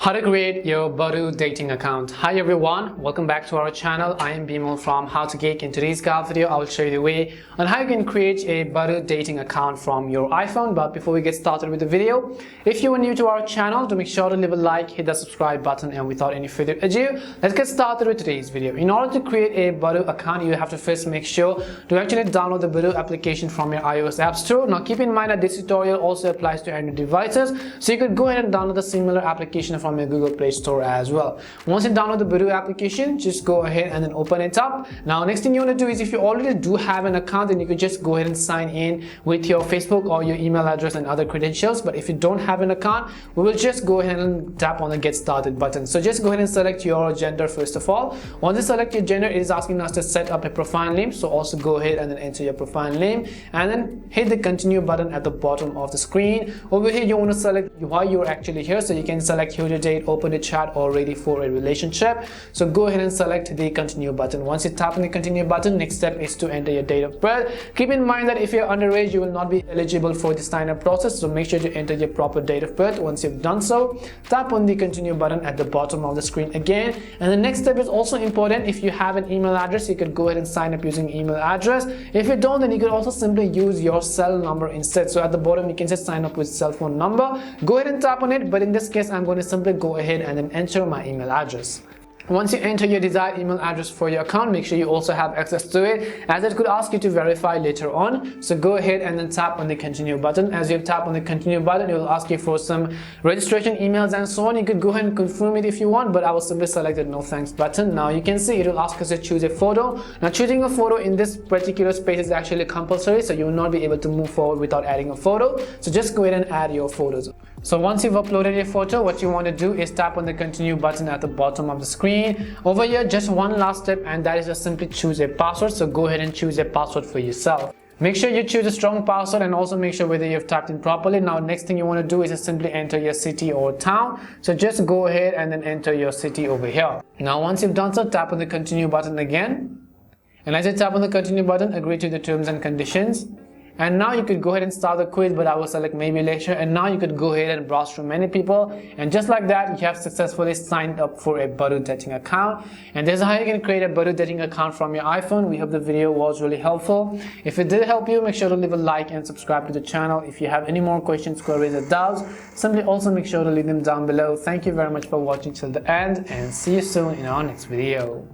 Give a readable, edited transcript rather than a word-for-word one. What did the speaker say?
How to create your Badoo dating account. Hi everyone, welcome back to our channel. I am Bimal from How to Geek. In today's video, I will show you the way on how you can create a Badoo dating account from your iPhone. But before we get started with the video, if you are new to our channel, do make sure to leave a like, hit the subscribe button, and without any further ado, let's get started with today's video. In order to create a Badoo account, you have to first make sure to actually download the Badoo application from your iOS App Store. Now keep in mind that this tutorial also applies to Android devices, so you could go ahead and download the similar application from your Google Play Store as well. Once you download the Badoo application, just go ahead and then open it up. Now next thing you want to do is, if you already do have an account, then you can just go ahead and sign in with your Facebook or your email address and other credentials. But if you don't have an account, we will just go ahead and tap on the get started button. So just go ahead and select your gender first of all. Once you select your gender, it is asking us to set up a profile name, so also go ahead and then enter your profile name and then hit the continue button at the bottom of the screen. Over here you want to select why you're actually here, so you can select here to date, open the chat, or ready for a relationship. So go ahead and select the continue button. Once you tap on the continue button, next step is to enter your date of birth. Keep in mind that if you're underage, you will not be eligible for the sign up process, so make sure to enter your proper date of birth. Once you've done so, tap on the continue button at the bottom of the screen again. And the next step is also important. If you have an email address, you could go ahead and sign up using email address. If you don't, then you could also simply use your cell number instead. So at the bottom you can just sign up with cell phone number. Go ahead and tap on it, but in this case I'm going to simply go ahead and then enter my email address. Once you enter your desired email address for your account, make sure you also have access to it, as it could ask you to verify later on. So go ahead and then tap on the continue button. As you tap on the continue button, it will ask you for some registration emails and so on. You could go ahead and confirm it if you want, but I will simply select the no thanks button. Now you can see it will ask us to choose a photo. Now choosing a photo in this particular space is actually compulsory, so you will not be able to move forward without adding a photo. So just go ahead and add your photos. So once you've uploaded your photo, what you want to do is tap on the continue button at the bottom of the screen. Over here, just one last step, and that is to simply choose a password. So go ahead and choose a password for yourself. Make sure you choose a strong password, and also make sure whether you've typed in properly. Now next thing you want to do is to simply enter your city or town. So just go ahead and then enter your city over here. Now once you've done so, tap on the continue button again. And as you tap on the continue button, agree to the terms and conditions. And now you could go ahead and start the quiz, but I will select maybe later. And now you could go ahead and browse through many people, and just like that, you have successfully signed up for a Badoo dating account. And this is how you can create a Badoo dating account from your iPhone. We hope the video was really helpful. If it did help you, make sure to leave a like and subscribe to the channel. If you have any more questions, queries, or doubts, simply also make sure to leave them down below. Thank you very much for watching till the end, and see you soon in our next video.